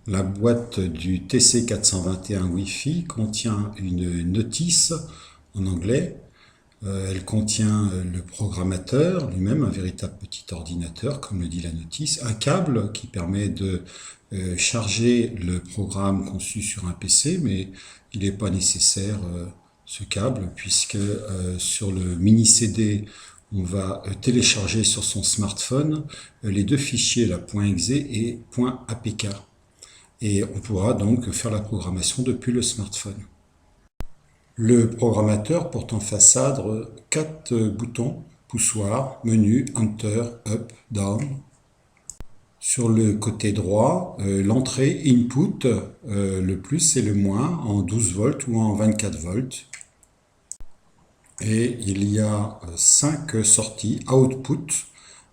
La boîte du TC421 Wi-Fi contient une notice en anglais. Elle contient le programmateur lui-même, un véritable petit ordinateur, comme le dit la notice, un câble qui permet de charger le programme conçu sur un PC, mais il n'est pas nécessaire ce câble, puisque sur le mini CD, on va télécharger sur son smartphone les deux fichiers, la .exe et .apk. Et on pourra donc faire la programmation depuis le smartphone. Le programmateur porte en façade 4 boutons, poussoir, menu, enter, up, down. Sur le côté droit, l'entrée input, le plus et le moins, en 12 volts ou en 24 volts. Et il y a 5 sorties output.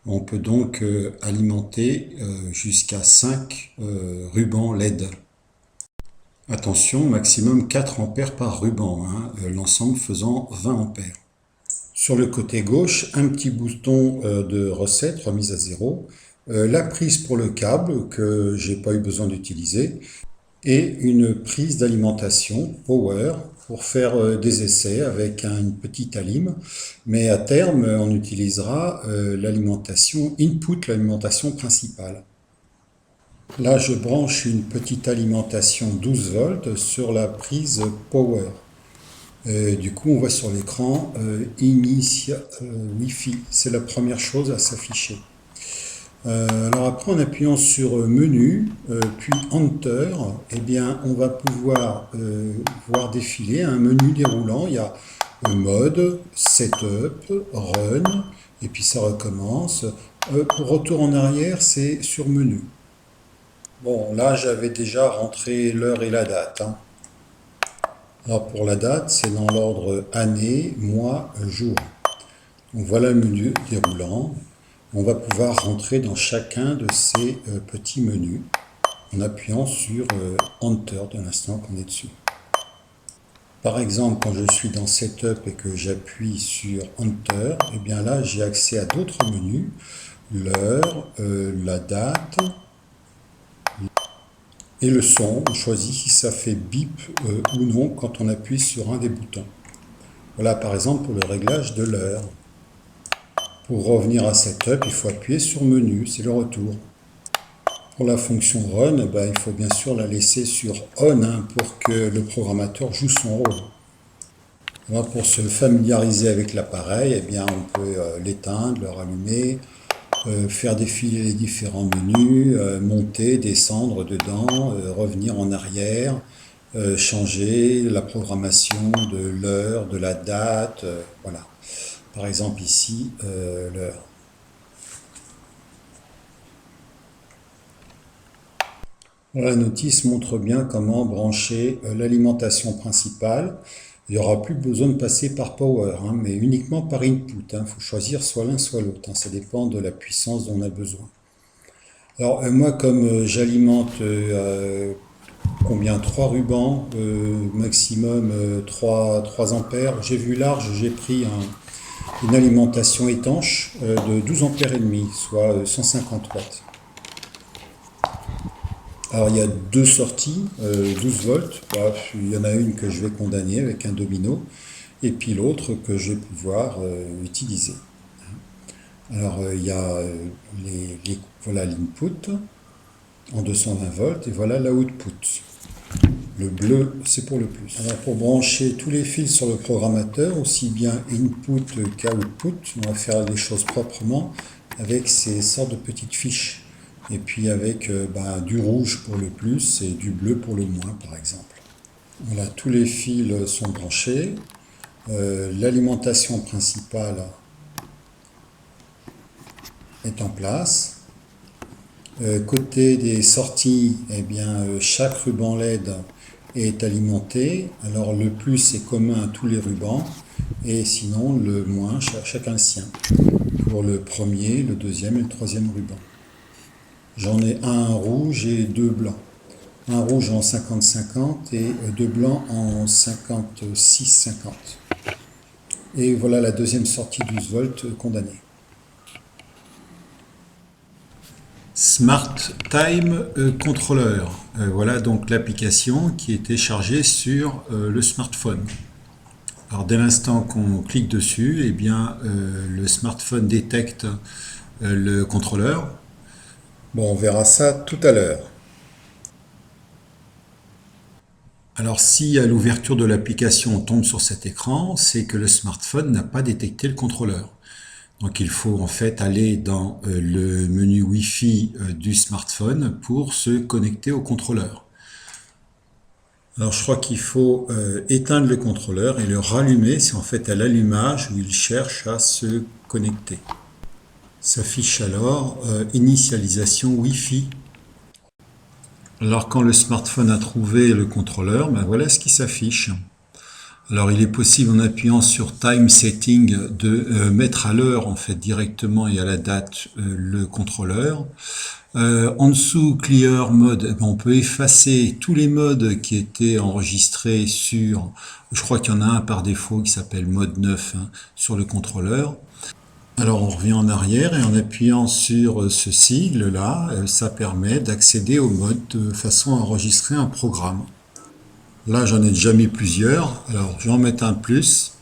On peut donc alimenter jusqu'à 5 rubans LED. Attention, maximum 4 ampères par ruban, l'ensemble faisant 20 ampères. Sur le côté gauche, un petit bouton de recette, remise à zéro, la prise pour le câble que j'ai pas eu besoin d'utiliser, et une prise d'alimentation power pour faire des essais avec une petite alim, mais à terme on utilisera l'alimentation input, l'alimentation principale. Là, je branche une petite alimentation 12 volts sur la prise Power. Du coup, on voit sur l'écran Initia Wi-Fi. C'est la première chose à s'afficher. Alors après, en appuyant sur Menu, puis Enter, eh bien, on va pouvoir voir défiler un menu déroulant. Il y a Mode, Setup, Run, et puis ça recommence. Pour retour en arrière, c'est sur Menu. Bon, là, j'avais déjà rentré l'heure et la date. Alors, pour la date, c'est dans l'ordre année, mois, jour. Donc, voilà le menu déroulant. On va pouvoir rentrer dans chacun de ces petits menus en appuyant sur Enter de l'instant qu'on est dessus. Par exemple, quand je suis dans Setup et que j'appuie sur Enter, et bien là, j'ai accès à d'autres menus. L'heure, la date, et le son, on choisit si ça fait bip ou non quand on appuie sur un des boutons. Voilà par exemple pour le réglage de l'heure. Pour revenir à Setup, il faut appuyer sur Menu, c'est le retour. Pour la fonction Run, il faut bien sûr la laisser sur On pour que le programmateur joue son rôle. Alors, pour se familiariser avec l'appareil, eh bien, on peut l'éteindre, le rallumer, faire défiler les différents menus, monter, descendre dedans, revenir en arrière, changer la programmation de l'heure, de la date, voilà. Par exemple ici, l'heure. La notice montre bien comment brancher l'alimentation principale. Il n'y aura plus besoin de passer par Power, mais uniquement par Input. Il faut choisir soit l'un soit l'autre. Ça dépend de la puissance dont on a besoin. Alors moi, comme j'alimente combien 3 rubans, maximum 3 ampères, j'ai vu large, j'ai pris une alimentation étanche de 12 ampères et demi, soit 150 watts. Alors il y a deux sorties, 12 volts, il y en a une que je vais condamner avec un domino, et puis l'autre que je vais pouvoir utiliser. Alors il y a voilà l'input en 220 volts, et voilà l'output. Le bleu, c'est pour le plus. Alors pour brancher tous les fils sur le programmateur, aussi bien input qu'output, on va faire les choses proprement avec ces sortes de petites fiches. Et puis avec du rouge pour le plus et du bleu pour le moins, par exemple. Voilà, tous les fils sont branchés. L'alimentation principale est en place. Côté des sorties, eh bien, chaque ruban LED est alimenté. Alors le plus est commun à tous les rubans et sinon le moins, chacun le sien. Pour le premier, le deuxième et le troisième ruban. J'en ai un rouge et deux blancs. Un rouge en 50-50 et deux blancs en 56-50. Et voilà la deuxième sortie 12 volts condamnée. Smart Time Controller. Voilà donc l'application qui est téléchargée sur le smartphone. Alors dès l'instant qu'on clique dessus, eh bien, le smartphone détecte le contrôleur. Bon, on verra ça tout à l'heure. Alors si à l'ouverture de l'application on tombe sur cet écran, c'est que le smartphone n'a pas détecté le contrôleur. Donc il faut en fait aller dans le menu Wi-Fi du smartphone pour se connecter au contrôleur. Alors je crois qu'il faut éteindre le contrôleur et le rallumer, c'est en fait à l'allumage où il cherche à se connecter. S'affiche alors initialisation Wi-Fi. Alors quand le smartphone a trouvé le contrôleur, ben voilà ce qui s'affiche. Alors il est possible en appuyant sur Time Setting de mettre à l'heure en fait directement et à la date le contrôleur. En dessous Clear Mode, eh ben, on peut effacer tous les modes qui étaient enregistrés sur, je crois qu'il y en a un par défaut qui s'appelle mode 9 sur le contrôleur. Alors on revient en arrière et en appuyant sur ce sigle là, ça permet d'accéder au mode de façon à enregistrer un programme. Là, j'en ai déjà mis plusieurs. Alors, je vais en mettre un plus.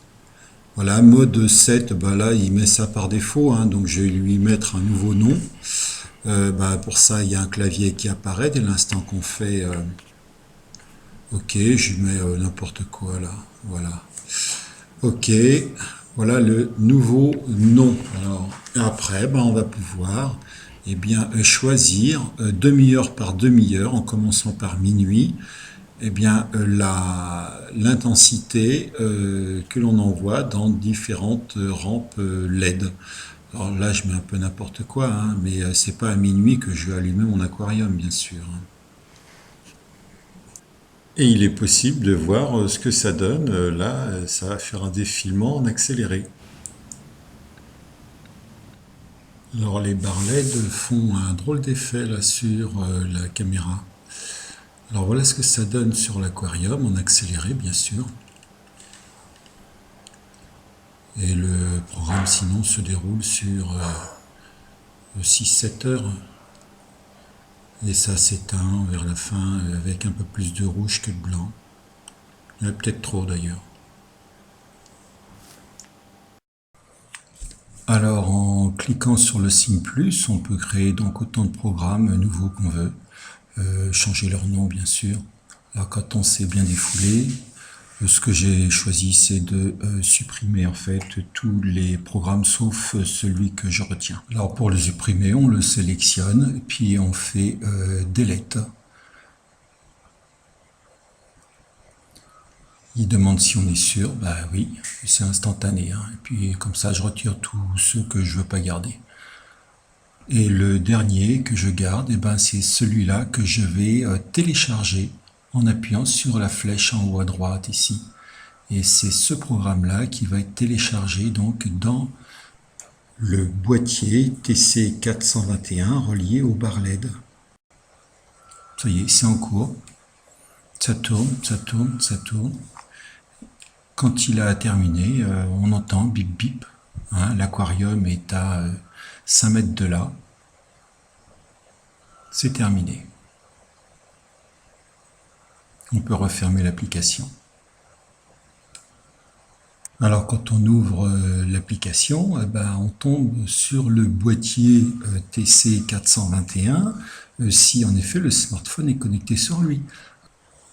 Voilà, mode 7, bah là, il met ça par défaut. Donc, je vais lui mettre un nouveau nom. Pour ça, il y a un clavier qui apparaît dès l'instant qu'on fait OK. Je lui mets n'importe quoi là. Voilà. OK. Voilà le nouveau nom. Alors, après, on va pouvoir choisir demi-heure par demi-heure en commençant par minuit. L'intensité que l'on envoie dans différentes rampes LED. Alors là, je mets un peu n'importe quoi, mais c'est pas à minuit que je vais allumer mon aquarium, bien sûr. Et il est possible de voir ce que ça donne. Là, ça va faire un défilement en accéléré. Alors les barres LED font un drôle d'effet là sur la caméra. Alors voilà ce que ça donne sur l'aquarium, en accéléré bien sûr. Et le programme sinon se déroule sur 6-7 heures. Et ça s'éteint vers la fin avec un peu plus de rouge que de blanc. Il y en a peut-être trop d'ailleurs. Alors en cliquant sur le signe plus, on peut créer donc autant de programmes nouveaux qu'on veut. Changer leur nom bien sûr. Alors quand on s'est bien défoulé, ce que j'ai choisi c'est de supprimer en fait tous les programmes sauf celui que je retiens. Alors pour le supprimer, on le sélectionne et puis on fait Delete. Il demande si on est sûr, oui, c'est instantané. Et puis comme ça je retire tous ceux que je veux pas garder. Et le dernier que je garde, c'est celui-là que je vais télécharger en appuyant sur la flèche en haut à droite ici. Et c'est ce programme-là qui va être téléchargé donc dans le boîtier TC421 relié au bar LED. Ça y est, c'est en cours. Ça tourne, ça tourne, ça tourne. Quand il a terminé, on entend bip bip. L'aquarium est à 5 mètres de là. C'est terminé. On peut refermer l'application. Alors quand on ouvre l'application, on tombe sur le boîtier TC421 si en effet le smartphone est connecté sur lui.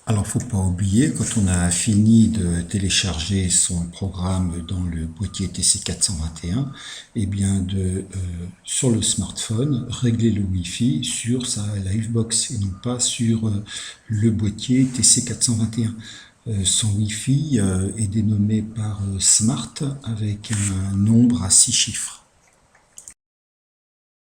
Alors faut pas oublier, quand on a fini de télécharger son programme dans le boîtier TC421, sur le smartphone, régler le Wi-Fi sur sa Livebox et non pas sur le boîtier TC421. Son Wi-Fi est dénommé par Smart avec un nombre à 6 chiffres.